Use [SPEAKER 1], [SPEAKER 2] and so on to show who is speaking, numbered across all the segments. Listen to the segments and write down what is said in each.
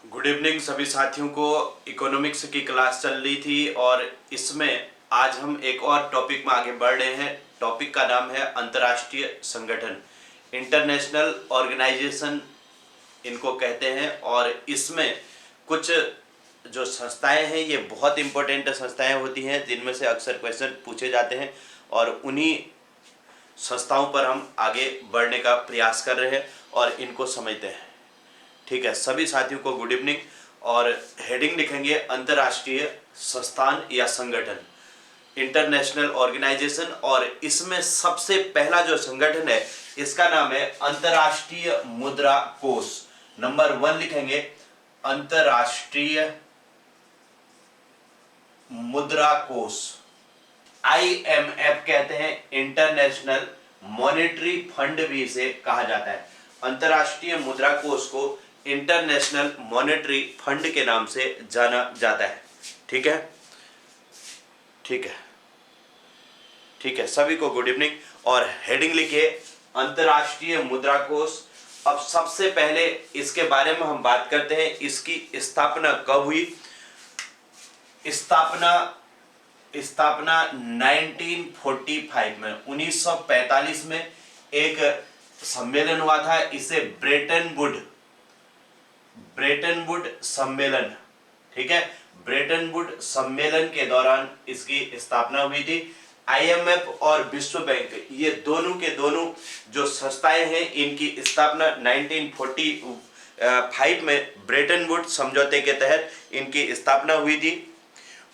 [SPEAKER 1] Good evening सभी साथियों को। इकोनॉमिक्स की क्लास चल रही थी और इसमें आज हम एक और टॉपिक में आगे बढ़ रहे हैं। टॉपिक का नाम है अंतर्राष्ट्रीय संगठन, इंटरनेशनल ऑर्गेनाइजेशन इनको कहते हैं। और इसमें कुछ जो संस्थाएं हैं ये बहुत इंपॉर्टेंट संस्थाएं होती हैं जिनमें से अक्सर क्वेश्चन पूछे जाते हैं और उन्हीं संस्थाओं पर हम आगे बढ़ने का प्रयास कर रहे हैं और इनको समझते हैं। ठीक है, सभी साथियों को गुड इवनिंग। और हेडिंग लिखेंगे अंतर्राष्ट्रीय संस्थान या संगठन, इंटरनेशनल ऑर्गेनाइजेशन। और इसमें सबसे पहला जो संगठन है इसका नाम है अंतर्राष्ट्रीय मुद्रा कोष। नंबर 1 लिखेंगे अंतर्राष्ट्रीय मुद्रा कोष, IMF कहते हैं, इंटरनेशनल मॉनेटरी फंड भी इसे कहा जाता है। अंतर्राष्ट्रीय मुद्रा कोष को इंटरनेशनल मॉनेटरी फंड के नाम से जाना जाता है। ठीक है, ठीक है, ठीक है, सभी को गुड इवनिंग। और हेडिंग लिखिए अंतर्राष्ट्रीय मुद्रा कोष। अब सबसे पहले इसके बारे में हम बात करते हैं, इसकी स्थापना कब हुई। स्थापना 1945 में, 1945 में एक सम्मेलन हुआ था। इसे ब्रेटन वुड सम्मेलन, ठीक है, ब्रेटन वुड सम्मेलन के दौरान इसकी स्थापना हुई थी। IMF और विश्व बैंक, ये दोनों के दोनों जो संस्थाएं हैं इनकी स्थापना 1945 में ब्रेटन वुड समझौते के तहत इनकी स्थापना हुई थी।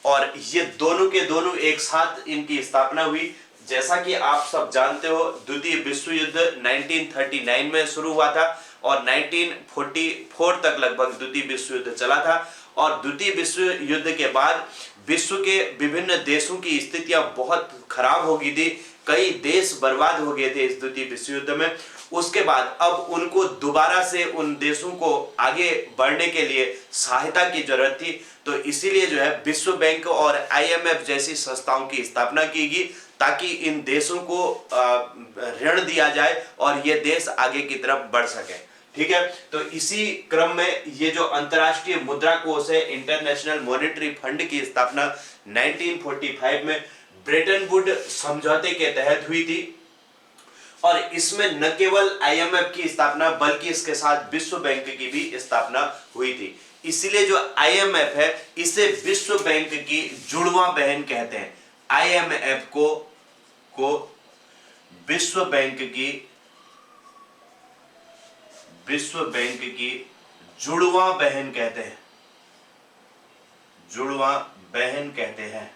[SPEAKER 1] और ये दोनों के दोनों एक साथ इनकी स्थापना हुई। जैसा कि आप सब जानते हो, द्वितीय विश्व युद्ध 1939 में शुरू हुआ था और 1944 तक लगभग द्वितीय विश्व युद्ध चला था। और द्वितीय विश्व युद्ध के बाद विश्व के विभिन्न देशों की स्थितियां बहुत खराब हो गई थी। कई देश बर्बाद हो गए थे इस द्वितीय विश्व युद्ध में। उसके बाद अब उनको दोबारा से उन देशों को आगे बढ़ने के लिए सहायता की जरूरत थी। तो इसीलिए जो है विश्व बैंक और IMF जैसी संस्थाओं की स्थापना की गई ताकि इन देशों को ऋण दिया जाए और ये देश आगे की तरफ बढ़ सके। ठीक है, तो इसी क्रम में ये जो अंतर्राष्ट्रीय मुद्रा कोष है, इंटरनेशनल मॉनेटरी फंड की स्थापना 1945 में ब्रेटन वुड समझौते के तहत हुई थी। और इसमें न केवल IMF की स्थापना बल्कि इसके साथ विश्व बैंक की भी स्थापना हुई थी। इसलिए जो IMF है इसे विश्व बैंक की जुड़वा बहन कहते हैं। IMF को विश्व बैंक की जुड़वा बहन कहते हैं, जुड़वा बहन कहते हैं।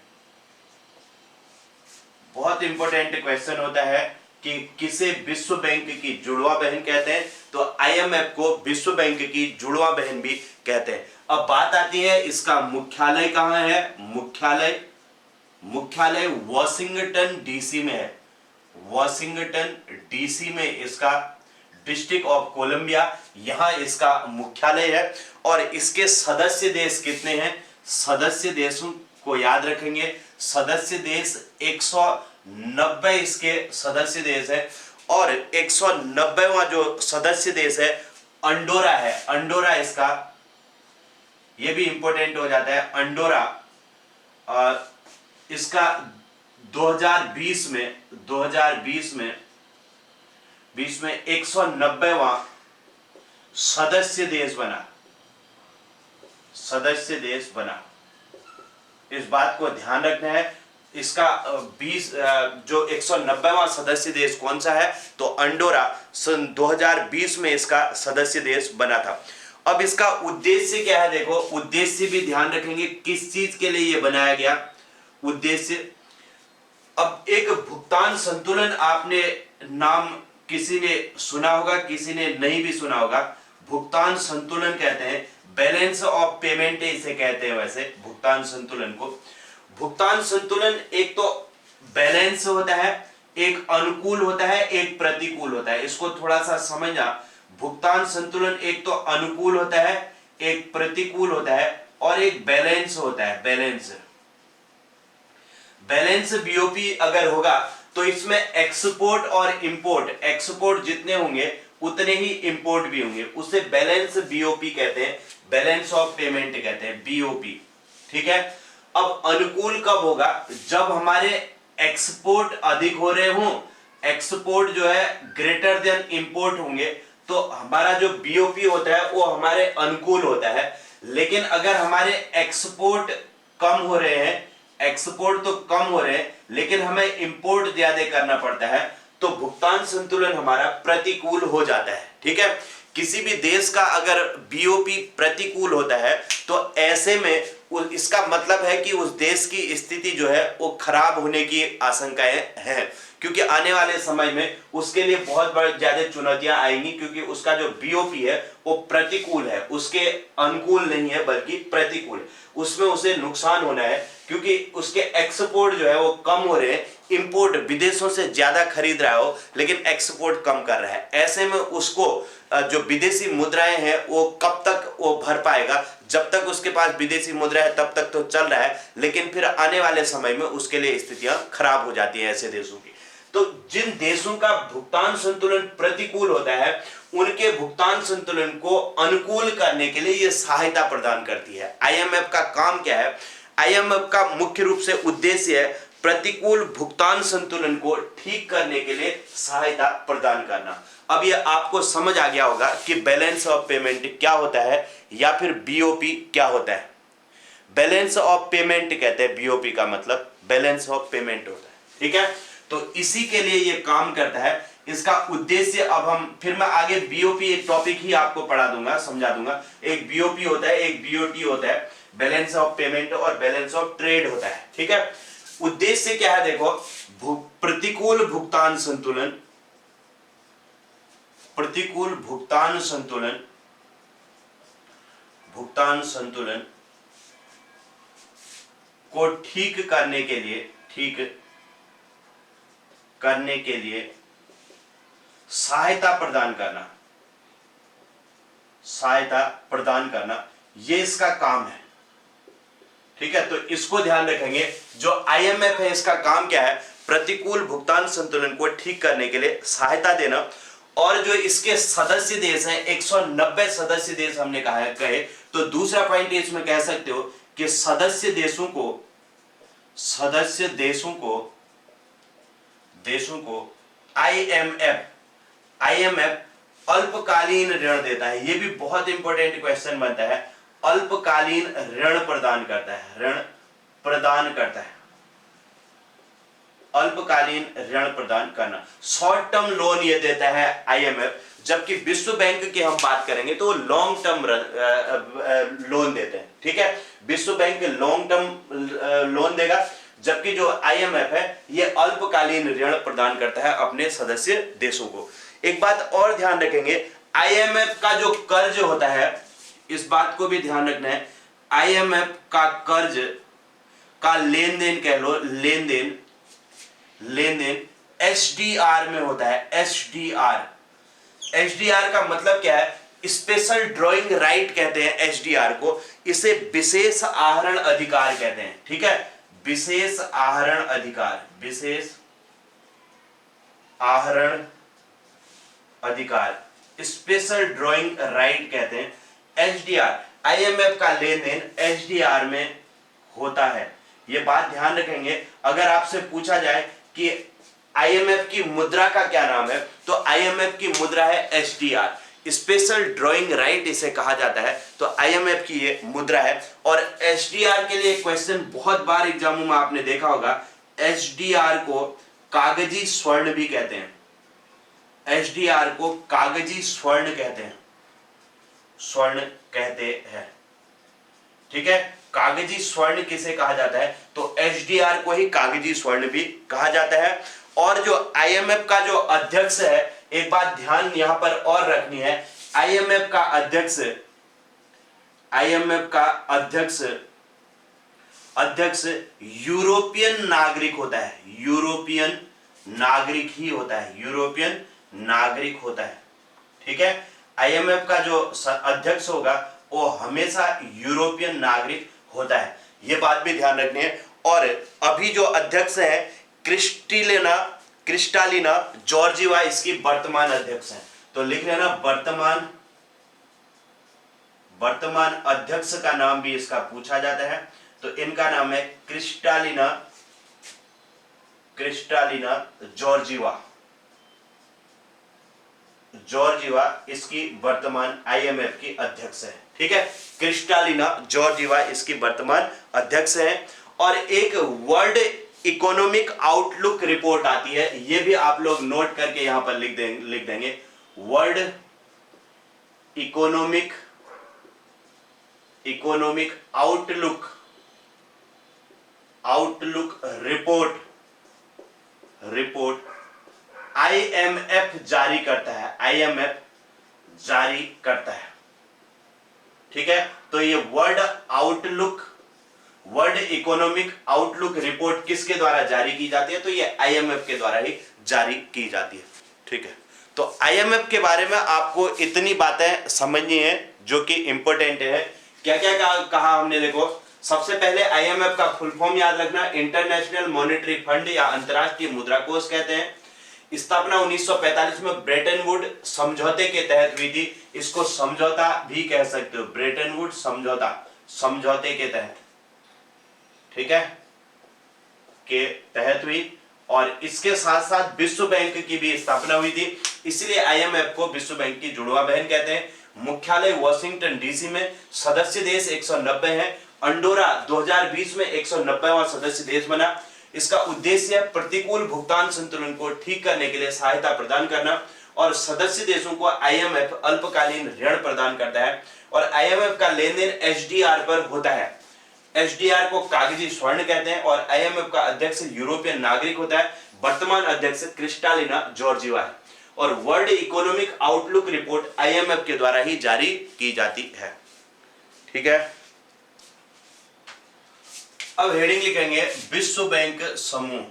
[SPEAKER 1] बहुत इंपॉर्टेंट क्वेश्चन होता है कि किसे विश्व बैंक की जुड़वा बहन कहते हैं, तो IMF को विश्व बैंक की जुड़वा बहन भी कहते हैं। अब बात आती है इसका मुख्यालय कहां है। मुख्यालय वॉशिंगटन DC में है। वॉशिंगटन DC में इसका, डिस्ट्रिक्ट ऑफ कोलंबिया, यहां इसका मुख्यालय है। और इसके सदस्य देश कितने हैं? सदस्य देशों को याद रखेंगे। सदस्य देश 190 इसके सदस्य देश है। और 190वां जो सदस्य देश है अंडोरा है। अंडोरा इसका, ये भी इंपॉर्टेंट हो जाता है। अंडोरा इसका 2020 में 190वां सदस्य देश बना। इस बात को ध्यान रखना है। इसका 20 जो 190वां सदस्य देश कौन सा है, तो अंडोरा सन 2020 में इसका सदस्य देश बना था। अब इसका उद्देश्य क्या है, देखो उद्देश्य भी ध्यान रखेंगे किस चीज के लिए ये बनाया गया। उद्देश्य, अब एक भुगतान संतुलन, आपने नाम किसी ने सुना होगा, किसी ने नहीं भी सुना होगा। भुगतान संतुलन कहते हैं, बैलेंस ऑफ पेमेंट इसे कहते हैं वैसे भुगतान संतुलन को। भुगतान संतुलन एक तो बैलेंस होता है, एक अनुकूल होता है, एक प्रतिकूल होता है। इसको थोड़ा सा समझना। भुगतान संतुलन एक तो अनुकूल होता है, एक प्रतिकूल होता है और एक बैलेंस होता है। बैलेंस BOP अगर होगा तो इसमें एक्सपोर्ट और इंपोर्ट, एक्सपोर्ट जितने होंगे उतने ही इंपोर्ट भी होंगे। उसे बैलेंस बीओपी कहते हैं, बैलेंस ऑफ पेमेंट कहते हैं, बीओपी। ठीक है। अब अनुकूल कब होगा? जब हमारे एक्सपोर्ट अधिक हो रहे हों, एक्सपोर्ट जो है ग्रेटर देन इंपोर्ट होंगे, तो हमारा जो बीओपी होता है वो हमारे अनुकूल होता है। लेकिन अगर हमारे एक्सपोर्ट कम हो रहे हैं, एक्सपोर्ट तो कम हो रहे हैं लेकिन हमें इंपोर्ट ज्यादा करना पड़ता है, तो भुगतान संतुलन हमारा प्रतिकूल हो जाता है। ठीक है। किसी भी देश का अगर बीओपी प्रतिकूल होता है तो ऐसे में इसका मतलब है कि उस देश की स्थिति जो है वो खराब होने की आशंकाएं हैं, क्योंकि आने वाले समय में उसके लिए बहुत बड़ी ज्यादा चुनौतियां आएंगी, क्योंकि उसका जो बीओपी है वो प्रतिकूल है, उसके अनुकूल नहीं है बल्कि प्रतिकूल है। उसमें उसे नुकसान होना है क्योंकि उसके एक्सपोर्ट जो है वो कम हो रहे हैं, इंपोर्ट विदेशों से ज्यादा खरीद रहा हो लेकिन एक्सपोर्ट कम कर रहा है। ऐसे में उसको जो विदेशी मुद्राएं हैं वो कब तक वो भर पाएगा? जब तक उसके पास विदेशी मुद्रा है तब तक तो चल रहा है, लेकिन फिर आने वाले समय में उसके लिए स्थितियां खराब हो जाती हैं ऐसे देशों की। तो जिन देशों का भुगतान संतुलन प्रतिकूल होता है उनके भुगतान संतुलन को अनुकूल करने के लिए यह सहायता प्रदान करती है। आईएमएफ का काम क्या है? आईएमएफ का मुख्य रूप से उद्देश्य है प्रतिकूल भुगतान संतुलन को ठीक करने के लिए सहायता प्रदान करना। अब यह आपको समझ आ गया होगा कि बैलेंस ऑफ पेमेंट क्या होता है या फिर बीओपी क्या होता है। बैलेंस ऑफ पेमेंट कहते हैं, बीओपी का मतलब बैलेंस ऑफ पेमेंट होता है। ठीक है। तो इसी के लिए यह काम करता है। इसका उद्देश्य अब हम फिर मैं आगे बीओपी एक टॉपिक ही आपको पढ़ा दूंगा, समझा दूंगा। एक बीओपी होता है, एक बीओटी होता है, बैलेंस ऑफ पेमेंट और बैलेंस ऑफ ट्रेड होता है। ठीक है। उद्देश्य क्या है? देखो, प्रतिकूल भुगतान संतुलन, प्रतिकूल भुगतान संतुलन, भुगतान संतुलन को ठीक करने के लिए, ठीक करने के लिए सहायता प्रदान करना, सहायता प्रदान करना, ये इसका काम है। ठीक है। तो इसको ध्यान रखेंगे। जो आईएमएफ है इसका काम क्या है? प्रतिकूल भुगतान संतुलन को ठीक करने के लिए सहायता देना। और जो इसके सदस्य देश हैं 190 सदस्य देश हमने कहा है, कहे तो दूसरा पॉइंट इसमें कह सकते हो कि सदस्य देशों को आईएमएफ अल्पकालीन ऋण देता है। यह भी बहुत इंपॉर्टेंट क्वेश्चन बनता है। अल्पकालीन ऋण प्रदान करता है, ऋण प्रदान करता है, अल्पकालीन ऋण प्रदान करना, शॉर्ट टर्म लोन ये देता है आईएमएफ। जबकि विश्व बैंक की हम बात करेंगे तो लॉन्ग टर्म लोन देते हैं। ठीक है। विश्व बैंक लॉन्ग टर्म लोन देगा, जबकि जो आईएमएफ है ये अल्पकालीन ऋण प्रदान करता है अपने सदस्य देशों को। एक बात और ध्यान रखेंगे, आईएमएफ का जो कर्ज होता है, इस बात को भी ध्यान रखना है, आईएमएफ का कर्ज का लेन देन कह लो, लेन देन एसडीआर में होता है। एसडीआर का मतलब क्या है? स्पेशल ड्रॉइंग राइट कहते हैं एसडीआर को। इसे विशेष आहरण अधिकार कहते हैं। ठीक है। विशेष आहरण अधिकार, विशेष आहरण अधिकार, स्पेशल ड्रॉइंग राइट कहते हैं। एसडीआर, आईएमएफ का लेन देन एसडीआर में होता है। यह बात ध्यान रखेंगे। अगर आपसे पूछा जाए कि आईएमएफ की मुद्रा का क्या नाम है, तो आईएमएफ की मुद्रा है एसडीआर, स्पेशल ड्रॉइंग राइट इसे कहा जाता है। तो आईएमएफ की ये मुद्रा है। और एसडीआर के लिए क्वेश्चन बहुत बार एग्जामों में आपने देखा होगा, एसडीआर को कागजी स्वर्ण भी कहते हैं। एसडीआर को कागजी स्वर्ण कहते हैं, स्वर्ण कहते हैं। ठीक है। कागजी स्वर्ण किसे कहा जाता है? तो एसडीआर को ही कागजी स्वर्ण भी कहा जाता है। और जो आईएमएफ का जो अध्यक्ष है, एक बात ध्यान यहां पर और रखनी है, आईएमएफ का अध्यक्ष यूरोपियन नागरिक होता है, यूरोपियन नागरिक ही होता है, यूरोपियन नागरिक होता है। ठीक है। आईएमएफ का जो अध्यक्ष होगा वो हमेशा यूरोपियन नागरिक होता है, ये बात भी ध्यान रखनी है। और अभी जो अध्यक्ष है क्रिस्टालिना जॉर्जीवा इसकी वर्तमान अध्यक्ष हैं। तो लिख लेना वर्तमान अध्यक्ष का नाम भी इसका पूछा जाता है, तो इनका नाम है क्रिस्टालिना जॉर्जीवा इसकी वर्तमान आईएमएफ की अध्यक्ष है। ठीक है, क्रिस्टालिना जॉर्जीवा इसकी वर्तमान अध्यक्ष है। और एक वर्ल्ड इकोनॉमिक आउटलुक रिपोर्ट आती है, ये भी आप लोग नोट करके यहां पर लिख देंगे world economic outlook report IMF जारी करता है। ठीक है, तो ये वर्ल्ड इकोनॉमिक आउटलुक रिपोर्ट किसके द्वारा जारी की जाती है? तो ये आईएमएफ के द्वारा ही जारी की जाती है। ठीक है, तो आईएमएफ के बारे में आपको इतनी बातें समझनी है जो कि इंपॉर्टेंट है। क्या क्या कहा हमने, देखो सबसे पहले आईएमएफ का फुल फॉर्म याद रखना, इंटरनेशनल मॉनेटरी फंड या अंतरराष्ट्रीय मुद्रा कोष कहते हैं। स्थापना 1945 में ब्रेटन वुड समझौते के तहत हुई थी, इसको समझौता भी कह सकते हो, ब्रेटन वुड समझौते के तहत, ठीक है, के तहत हुई। और इसके साथ साथ विश्व बैंक की भी स्थापना हुई थी, इसलिए आईएमएफ को विश्व बैंक की जुड़वा बहन कहते हैं। मुख्यालय वॉशिंगटन डीसी में, सदस्य देश 190 है। अंडोरा 2020 में 190वां सदस्य देश बना। इसका उद्देश्य प्रतिकूल भुगतान संतुलन को ठीक करने के लिए सहायता प्रदान करना, और सदस्य देशों को आईएमएफ अल्पकालीन ऋण प्रदान करता है। और आईएमएफ का लेन देन एचडीआर पर होता है, एचडीआर को कागजी स्वर्ण कहते हैं। और आईएमएफ का अध्यक्ष यूरोपियन नागरिक होता है। वर्तमान अध्यक्ष क्रिस्टालिना जॉर्जीवा है। और world economic outlook report IMF के द्वारा ही जारी की जाती है। ठीक है, अब हेडिंग लिखेंगे विश्व बैंक समूह।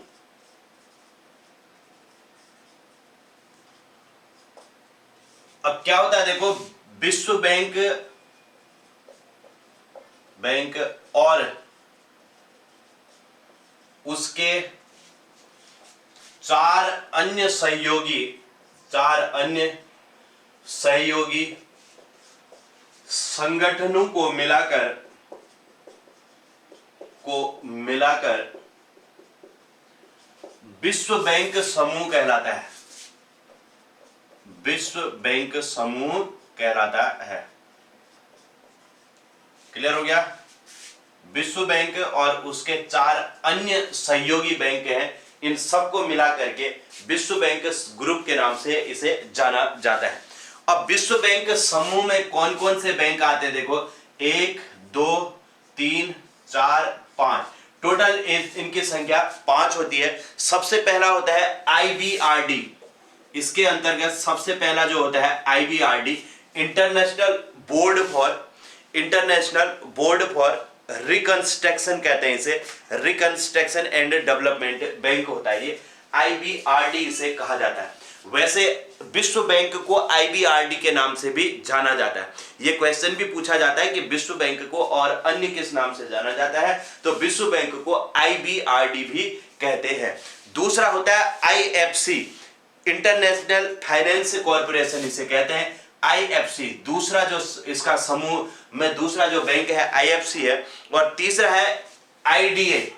[SPEAKER 1] अब क्या होता है, देखो विश्व बैंक और उसके चार अन्य सहयोगी संगठनों को मिलाकर विश्व बैंक समूह कहलाता है। विश्व बैंक समूह कहलाता है। क्लियर हो गया? विश्व बैंक और उसके चार अन्य सहयोगी बैंक हैं, इन सबको मिला करके विश्व बैंक ग्रुप के नाम से इसे जाना जाता है। अब विश्व बैंक समूह में कौन कौन से बैंक आते हैं, देखो 1 2 3 4 5, टोटल इनकी संख्या 5 होती है। सबसे पहला होता है आईबीआरडी, इसके अंतर्गत सबसे पहला जो होता है IBRD, international board for reconstruction कहते हैं इसे, रिकंस्ट्रक्शन एंड डेवलपमेंट बैंक होता है ये, आईबीआरडी इसे कहा जाता है। वैसे विश्व बैंक को आईबीआरडी के नाम से भी जाना जाता है। ये क्वेश्चन भी पूछा जाता है कि विश्व बैंक को और अन्य किस नाम से जाना जाता है, तो विश्व बैंक को आईबीआरडी भी कहते हैं। दूसरा होता है आईएफसी, इंटरनेशनल फाइनेंस कॉर्पोरेशन इसे कहते हैं, आईएफसी। दूसरा जो इसका समूह में दूसरा जो बैंक है आईएफसी है। और तीसरा है आईडीए,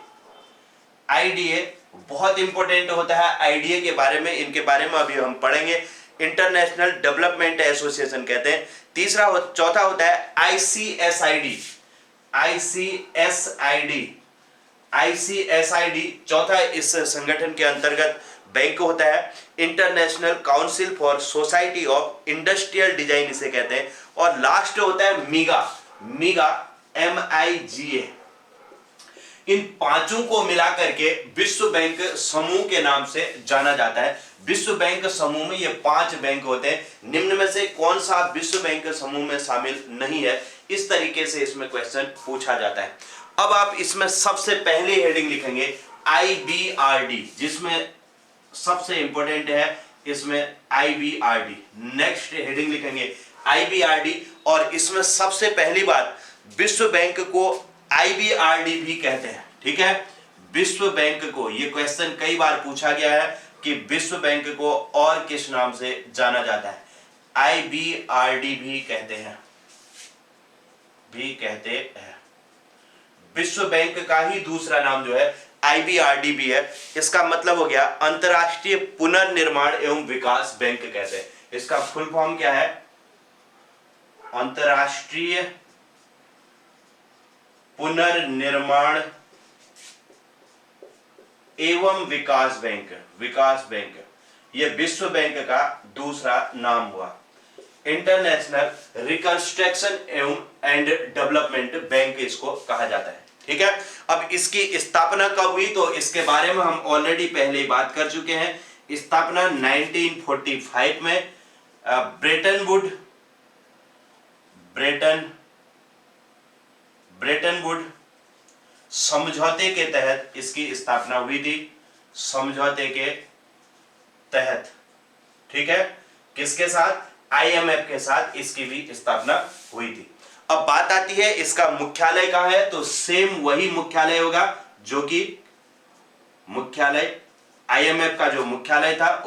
[SPEAKER 1] आईडीए बहुत इंपॉर्टेंट होता है। आईडीए के बारे में, इनके बारे में अभी हम पढ़ेंगे, इंटरनेशनल डेवलपमेंट एसोसिएशन कहते हैं। चौथा होता है आईसीएसआईडी, आईसीएसआईडी चौथा इस संगठन के अंतर्गत बैंक होता है। International council for society of industrial design इसे कहते हैं। और लास्ट होता है मीगा MIGA। इन पांचों को मिलाकर के विश्व बैंक समूह के नाम से जाना जाता है। विश्व बैंक समूह में ये 5 बैंक होते हैं। निम्न में से कौन सा विश्व बैंक समूह में शामिल नहीं है, इस तरीके से इसमें क्वेश्चन पूछा जाता है। अब आप इसमें सबसे पहले हेडिंग लिखेंगे आईबीआरडी, जिसमें सबसे इंपॉर्टेंट है इसमें आईबीआरडी। नेक्स्ट हेडिंग लिखेंगे आईबीआरडी, और इसमें सबसे पहली बात विश्व बैंक को आईबीआरडी भी कहते हैं। ठीक है, विश्व बैंक को, ये क्वेश्चन कई बार पूछा गया है कि विश्व बैंक को और किस नाम से जाना जाता है। IBRD भी कहते हैं, विश्व बैंक का ही दूसरा नाम जो है IBRD भी है। इसका मतलब हो गया अंतरराष्ट्रीय पुनर्निर्माण एवं विकास बैंक कहते हैं। इसका फुल फॉर्म क्या है? अंतरराष्ट्रीय पुनर्निर्माण एवं विकास बैंक, ये विश्व बैंक का दूसरा नाम हुआ। International reconstruction and development bank इसको कहा जाता है। ठीक है, अब इसकी स्थापना कब हुई तो इसके बारे में हम ऑलरेडी पहले ही बात कर चुके हैं। स्थापना 1945 में ब्रेटन वुड समझौते के तहत इसकी स्थापना हुई थी, समझौते के तहत। ठीक है, किसके साथ? IMF के साथ इसकी भी स्थापना हुई थी। अब बात आती है इसका मुख्यालय कहां है, तो सेम वही मुख्यालय होगा जो कि मुख्यालय IMF का जो मुख्यालय था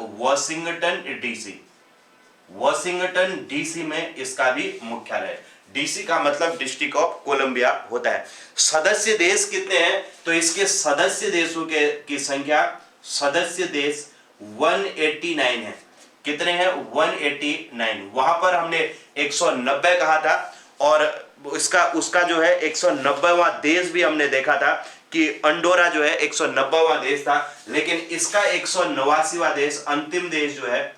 [SPEAKER 1] वॉशिंगटन डीसी में इसका भी मुख्यालय। डीसी का मतलब डिस्ट्रिक्ट ऑफ कोलंबिया होता है। सदस्य देश कितने हैं, तो इसके सदस्य देशों की संख्या, सदस्य देश 189 है। कितने हैं? 189। वहां पर हमने 190 कहा था और उसका जो है 190वां देश भी हमने देखा था कि अंडोरा जो है 190वां देश था, लेकिन इसका 189वां देश, अंतिम देश जो है,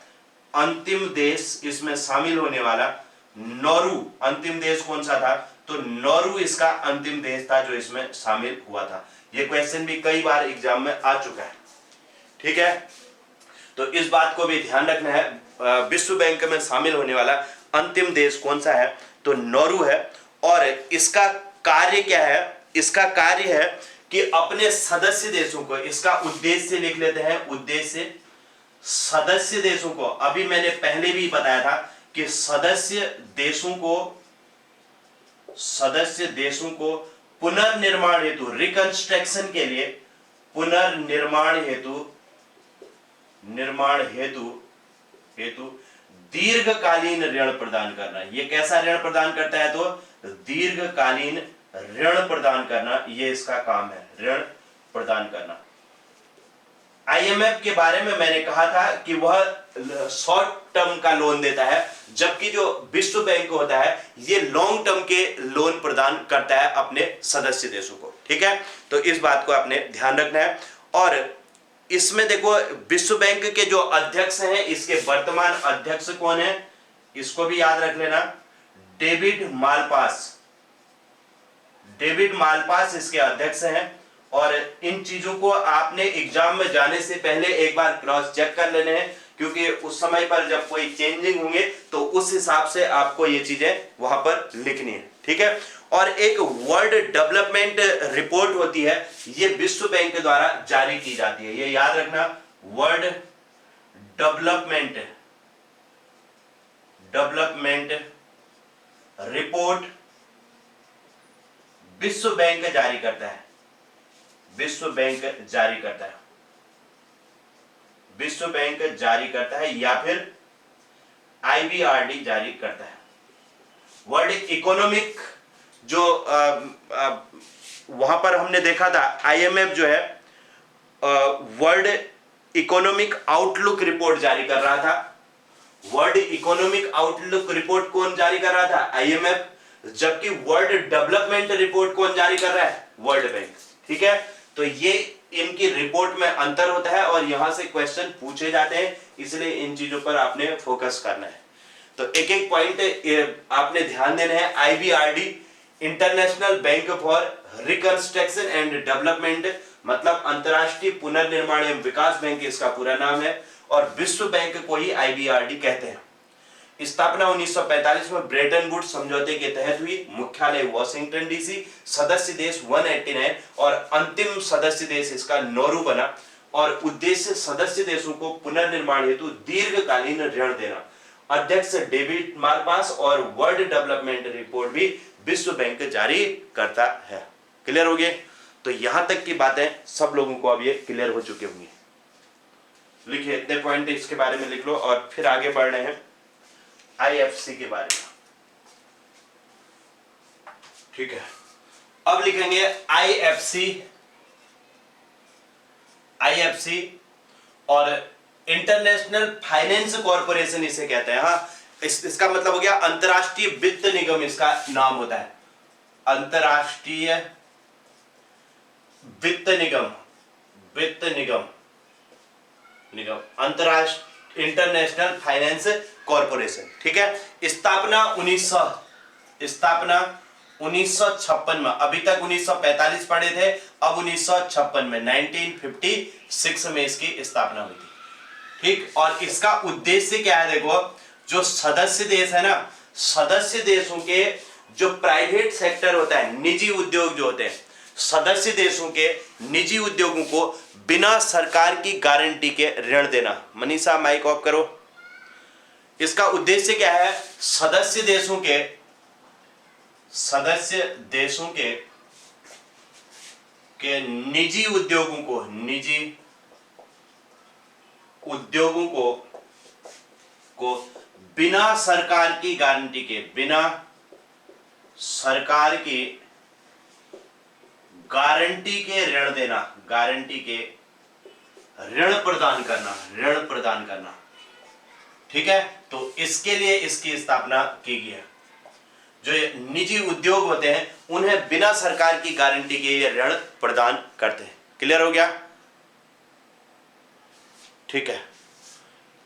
[SPEAKER 1] अंतिम देश इसमें शामिल होने वाला नौरू, अंतिम देश कौन सा था? तो नौरू इसका अंतिम देश था जो इसमें शामिल हुआ था। यह क्वेश्चन भी कई बार एग्जाम में आ चुका है। ठीक है, तो इस बात को भी ध्यान रखना है। विश्व बैंक में शामिल होने वाला अंतिम देश कौन सा है? तो नौरू है। और इसका कार्य क्या है? इसका कार्य है कि अपने सदस्य देशों को, इसका उद्देश्य लिख लेते हैं, उद्देश्य सदस्य देशों को, अभी मैंने पहले भी बताया था कि सदस्य देशों को पुनर्निर्माण हेतु, रिकंस्ट्रक्शन के लिए, पुनर्निर्माण हेतु दीर्घकालीन ऋण प्रदान करना। ये कैसा ऋण प्रदान करता है? तो दीर्घकालीन ऋण प्रदान करना, ये इसका काम है, ऋण प्रदान करना। IMF के बारे में मैंने कहा था कि वह शॉर्ट टर्म का लोन देता है, जबकि जो विश्व बैंक होता है ये लॉन्ग टर्म के लोन प्रदान करता है अपने सदस्य देशों को। ठीक है, तो इस बात को आपने ध्यान रखना है। और इसमें देखो विश्व बैंक के जो अध्यक्ष हैं, इसके वर्तमान अध्यक्ष कौन है, इसको भी याद रख लेना, डेविड मालपास इसके अध्यक्ष हैं। और इन चीजों को आपने एग्जाम में जाने से पहले एक बार क्रॉस चेक कर लेने हैं, क्योंकि उस समय पर जब कोई चेंजिंग होंगे तो उस हिसाब से आपको ये चीजें वहां पर लिखनी है। ठीक है, और एक वर्ल्ड डेवलपमेंट रिपोर्ट होती है, ये विश्व बैंक द्वारा जारी की जाती है, ये याद रखना, वर्ल्ड डेवलपमेंट रिपोर्ट विश्व बैंक जारी करता है, विश्व बैंक जारी करता है या फिर IBRD जारी करता है। वर्ल्ड इकोनॉमिक जो वहां पर हमने देखा था, IMF जो है वर्ल्ड इकोनॉमिक आउटलुक रिपोर्ट जारी कर रहा था। वर्ल्ड इकोनॉमिक आउटलुक रिपोर्ट कौन जारी कर रहा था? IMF। जबकि वर्ल्ड डेवलपमेंट रिपोर्ट कौन जारी कर रहा है? World bank. ठीक है, तो ये इनकी रिपोर्ट में अंतर होता है और यहां से क्वेश्चन पूछे जाते हैं, इसलिए इन चीजों पर आपने फोकस करना है। तो एक एक पॉइंट आपने ध्यान देना है। IBRD international bank for reconstruction and development, मतलब अंतरराष्ट्रीय पुनर्निर्माण एवं विकास बैंक इसका पूरा नाम है, और विश्व बैंक को ही IBRD कहते हैं। स्थापना 1945 में ब्रेटन वुड्स समझौते के तहत हुई, मुख्यालय वॉशिंगटन डीसी, सदस्य देश 189 और अंतिम सदस्य देश इसका नौरू बना। और उद्देश्य सदस्य देशों को पुनर्निर्माण हेतु दीर्घकालीन ऋण देना। अध्यक्ष डेविड मालपास और वर्ल्ड डेवलपमेंट रिपोर्ट भी विश्व बैंक जारी करता है। क्लियर हो गए? तो यहां तक की बातें सब लोगों को अब ये क्लियर हो चुके होंगे। लिखिए, इतने पॉइंट इसके बारे में लिख लो और फिर आगे बढ़ रहे हैं। आईएफसी के बारे में, ठीक है। अब लिखेंगे आईएफसी, आईएफसी और इंटरनेशनल फाइनेंस कॉरपोरेशन इसे कहते हैं। हाँ, इसका मतलब हो गया अंतरराष्ट्रीय वित्त निगम, इसका नाम होता है अंतरराष्ट्रीय वित्त निगम, वित्त निगम, निगम, अंतरराष्ट्रीय इंटरनेशनल फाइनेंस कॉरपोरेशन, ठीक है। स्थापना 1956 में, अभी तक 1945 पढ़े थे, अब 1956 में 1956 में इसकी स्थापना हुई थी, ठीक। और इसका उद्देश्य क्या है, देखो, जो सदस्य देश है ना, सदस्य देशों के जो प्राइवेट सेक्टर होता है, निजी उद्योग जो होते हैं, सदस्य देशों के निजी उद्योगों को बिना सरकार की गारंटी के ऋण देना। मनीषा माइक ऑफ करो। इसका उद्देश्य क्या है, सदस्य देशों के निजी उद्योगों को बिना सरकार की गारंटी के, बिना सरकार की गारंटी के ऋण देना, गारंटी के ऋण प्रदान करना, ठीक है। तो इसके लिए इसकी स्थापना की गई है। जो निजी उद्योग होते हैं उन्हें बिना सरकार की गारंटी के ये ऋण प्रदान करते हैं। क्लियर हो गया, ठीक है,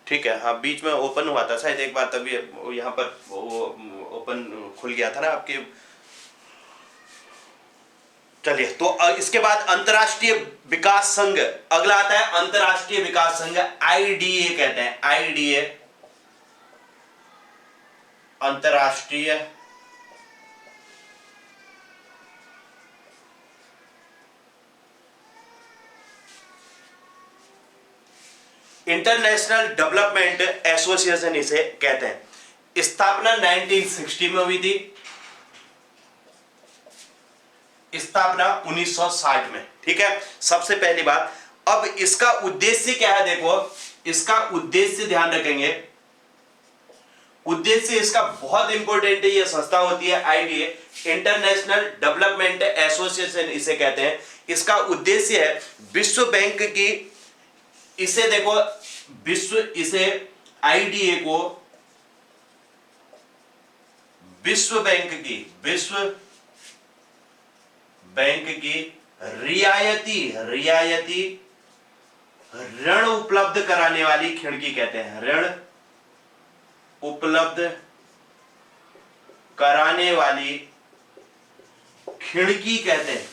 [SPEAKER 1] ठीक है। हाँ, बीच में ओपन हुआ था शायद एक बार, तभी यहाँ पर वो ओपन खुल गया था ना आपके। चलिए, तो इसके बाद अंतरराष्ट्रीय विकास संघ अगला आता है। अंतरराष्ट्रीय विकास संघ, आईडीए कहते हैं, आईडीए, अंतरराष्ट्रीय इंटरनेशनल डेवलपमेंट एसोसिएशन इसे कहते हैं। स्थापना 1960 में हुई थी, स्थापना 1960 में, ठीक है। सबसे पहली बात, अब इसका उद्देश्य क्या है, देखो, इसका उद्देश्य ध्यान रखेंगे, उद्देश्य इसका बहुत इंपॉर्टेंट है। ये संस्था होती है आईडीए, इंटरनेशनल डेवलपमेंट एसोसिएशन इसे कहते हैं। इसका उद्देश्य है विश्व बैंक की, इसे देखो, इसे आईडीए को विश्व बैंक की रियायती ऋण उपलब्ध कराने वाली खिड़की कहते हैं, ऋण उपलब्ध कराने वाली खिड़की कहते हैं।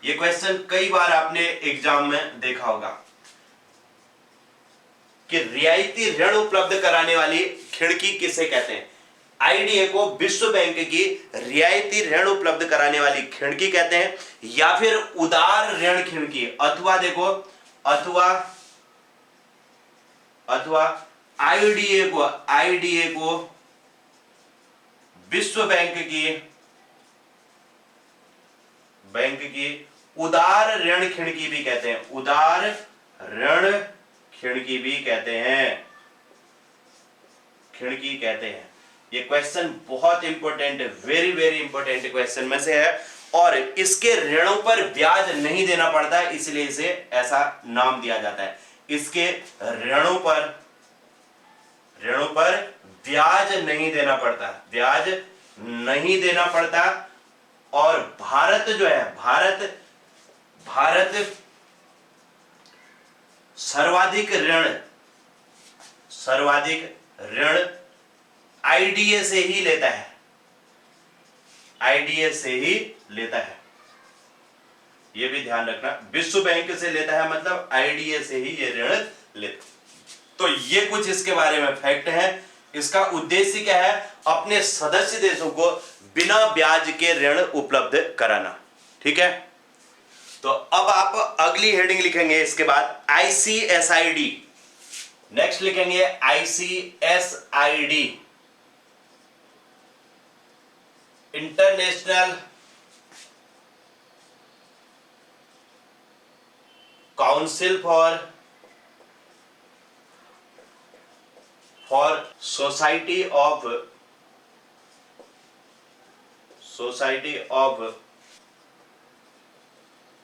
[SPEAKER 1] ये क्वेश्चन कई बार आपने एग्जाम में देखा होगा कि रियायती ऋण उपलब्ध कराने वाली खिड़की किसे कहते हैं। आईडीए को विश्व बैंक की रियायती ऋण उपलब्ध कराने वाली खिड़की कहते हैं, या फिर उदार ऋण खिड़की, अथवा देखो, अथवा आईडीए को विश्व बैंक की उदार ऋण खिड़की भी कहते हैं, उदार ऋण खिड़की भी कहते हैं, खिड़की कहते हैं। ये क्वेश्चन बहुत इंपॉर्टेंट है, वेरी वेरी इंपॉर्टेंट क्वेश्चन में से है, और इसके ऋणों पर ब्याज नहीं देना पड़ता है, इसलिए इसे ऐसा नाम दिया जाता है। इसके ऋणों पर ब्याज नहीं देना पड़ता, ब्याज नहीं देना पड़ता। और भारत जो है, भारत सर्वाधिक ऋण आईडीए से ही लेता है, आईडीए से ही लेता है। ये भी ध्यान रखना, विश्व बैंक से लेता है मतलब आईडीए से ही ये ऋण लेता। तो ये कुछ इसके बारे में फैक्ट है। इसका उद्देश्य क्या है, अपने सदस्य देशों को बिना ब्याज के ऋण उपलब्ध कराना, ठीक है। तो अब आप अगली हेडिंग लिखेंगे इसके बाद आईसीएसआईडी, नेक्स्ट लिखेंगे ICSID, international council for for society of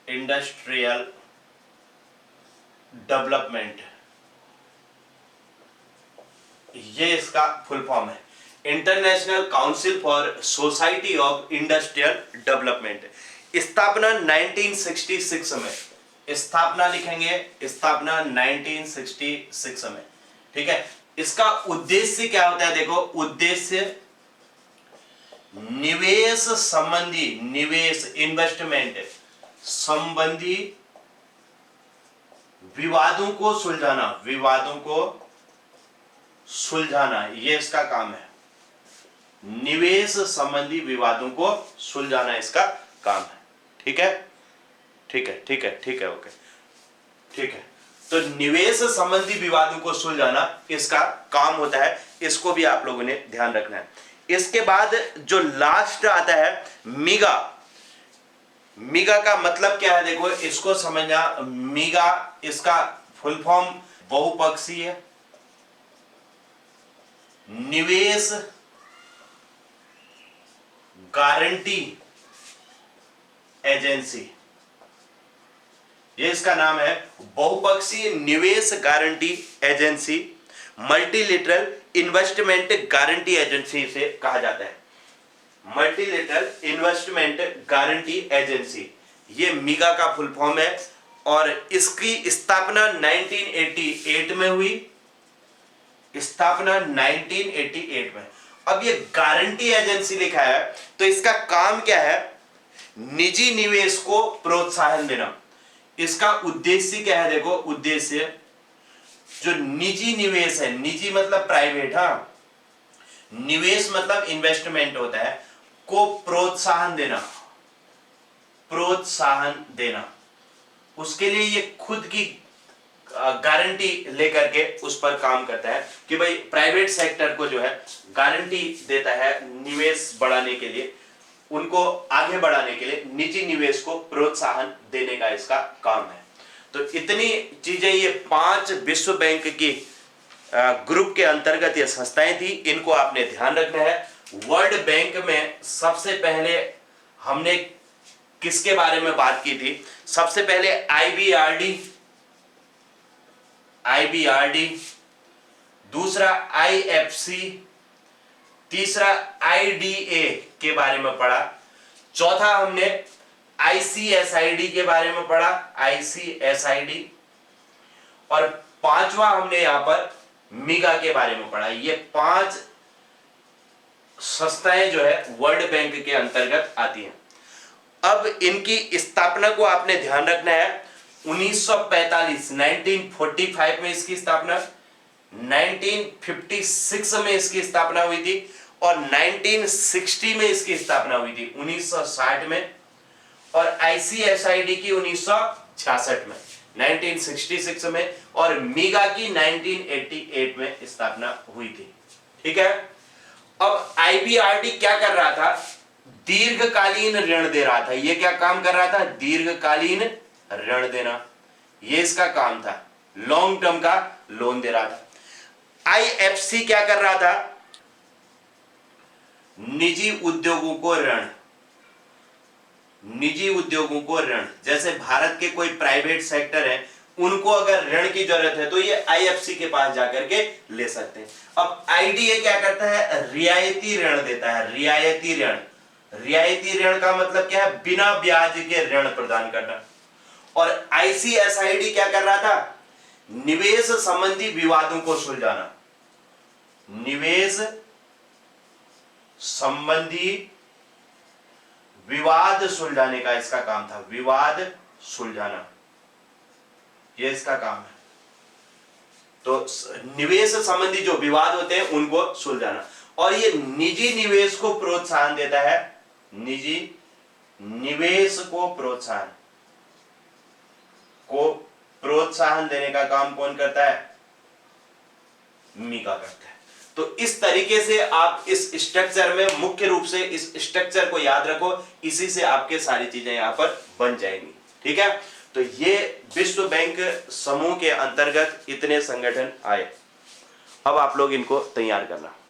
[SPEAKER 1] industrial development, ये इसका फुल फॉर्म है। International council for society of industrial development. स्थापना 1966 में, स्थापना लिखेंगे, स्थापना 1966 में, ठीक है। इसका उद्देश्य क्या होता है, देखो उद्देश्य निवेश संबंधी, निवेश इन्वेस्टमेंट संबंधी विवादों को सुलझाना, विवादों को सुलझाना, ये इसका काम है। निवेश संबंधी विवादों को सुलझाना इसका काम है, ठीक है, ठीक है, ठीक है, ठीक है, ओके, ठीक है। तो निवेश संबंधी विवादों को सुलझाना इसका काम होता है, इसको भी आप लोगों ने ध्यान रखना है। इसके बाद जो लास्ट आता है मीगा, मीगा का मतलब क्या है, देखो इसको समझना। मीगा, इसका फुल फॉर्म बहुपक्षीय निवेश गारंटी एजेंसी, ये इसका नाम है। बहुपक्षीय निवेश guarantee agency, multilateral investment guarantee agency से कहा जाता है। मल्टीलेटरल इन्वेस्टमेंट गारंटी एजेंसी, ये मीगा का फुल फॉर्म है और इसकी स्थापना 1988 में हुई, स्थापना 1988 में। अब ये गारंटी एजेंसी लिखा है तो इसका काम क्या है, निजी निवेश को प्रोत्साहन देना। इसका उद्देश्य क्या है, देखो उद्देश्य जो निजी निवेश है, निजी मतलब प्राइवेट, हाँ, निवेश मतलब इन्वेस्टमेंट होता है, को प्रोत्साहन देना, प्रोत्साहन देना। उसके लिए ये खुद की गारंटी लेकर के उस पर काम करता है कि भाई प्राइवेट सेक्टर को जो है गारंटी देता है निवेश बढ़ाने के लिए, उनको आगे बढ़ाने के लिए निजी निवेश को प्रोत्साहन देने का इसका काम है। तो इतनी चीजें, ये 5 विश्व बैंक की ग्रुप के अंतर्गत ये संस्थाएं थी, इनको आपने ध्यान रखना है। वर्ल्ड बैंक में सबसे पहले हमने किसके बारे में बात की थी, सबसे पहले आईबीआरडी, दूसरा आईएफसी, तीसरा आईडीए के बारे में पढ़ा, चौथा हमने आईसीएसआईडी के बारे में पढ़ा, आईसीएसआईडी, और पांचवा हमने यहां पर मीगा के बारे में पढ़ा। ये 5 संस्थाएं जो है वर्ल्ड बैंक के अंतर्गत आती हैं। अब इनकी स्थापना को आपने ध्यान रखना है। 1945 में इसकी स्थापना, 1956 में इसकी स्थापना हुई थी और 1960 में इसकी स्थापना हुई थी, 1960 में, और आईसीएसआईडी की 1966 में, 1966 में, और मीगा की 1988 में स्थापना हुई थी, ठीक है। अब आईबीआरडी क्या कर रहा था, दीर्घकालीन ऋण दे रहा था। ये क्या काम कर रहा था, दीर्घकालीन ऋण देना, ये इसका काम था, लॉन्ग टर्म का लोन दे रहा था। आईएफसी क्या कर रहा था, निजी उद्योगों को ऋण, निजी उद्योगों को ऋण, जैसे भारत के कोई प्राइवेट सेक्टर है, उनको अगर ऋण की जरूरत है तो ये आईएफसी के पास जाकर के ले सकते हैं। अब आईडीए क्या करता है, रियायती ऋण देता है, रियायती ऋण। रियायती ऋण का मतलब क्या है, बिना ब्याज के ऋण प्रदान करना। और आईसीएसआईडी क्या कर रहा था, निवेश संबंधी विवादों को सुलझाना, निवेश संबंधी विवाद सुलझाने का इसका काम था, विवाद सुलझाना, ये इसका काम है। तो निवेश संबंधी जो विवाद होते हैं उनको सुलझाना। और ये निजी निवेश को प्रोत्साहन देता है, निजी निवेश को प्रोत्साहन देने का काम कौन करता है, मीगा करता है। तो इस तरीके से आप इस स्ट्रक्चर में, मुख्य रूप से इस स्ट्रक्चर को याद रखो, इसी से आपके सारी चीजें यहां पर बन जाएंगी, ठीक है। तो ये विश्व बैंक समूह के अंतर्गत इतने संगठन आए। अब आप लोग इनको तैयार करना।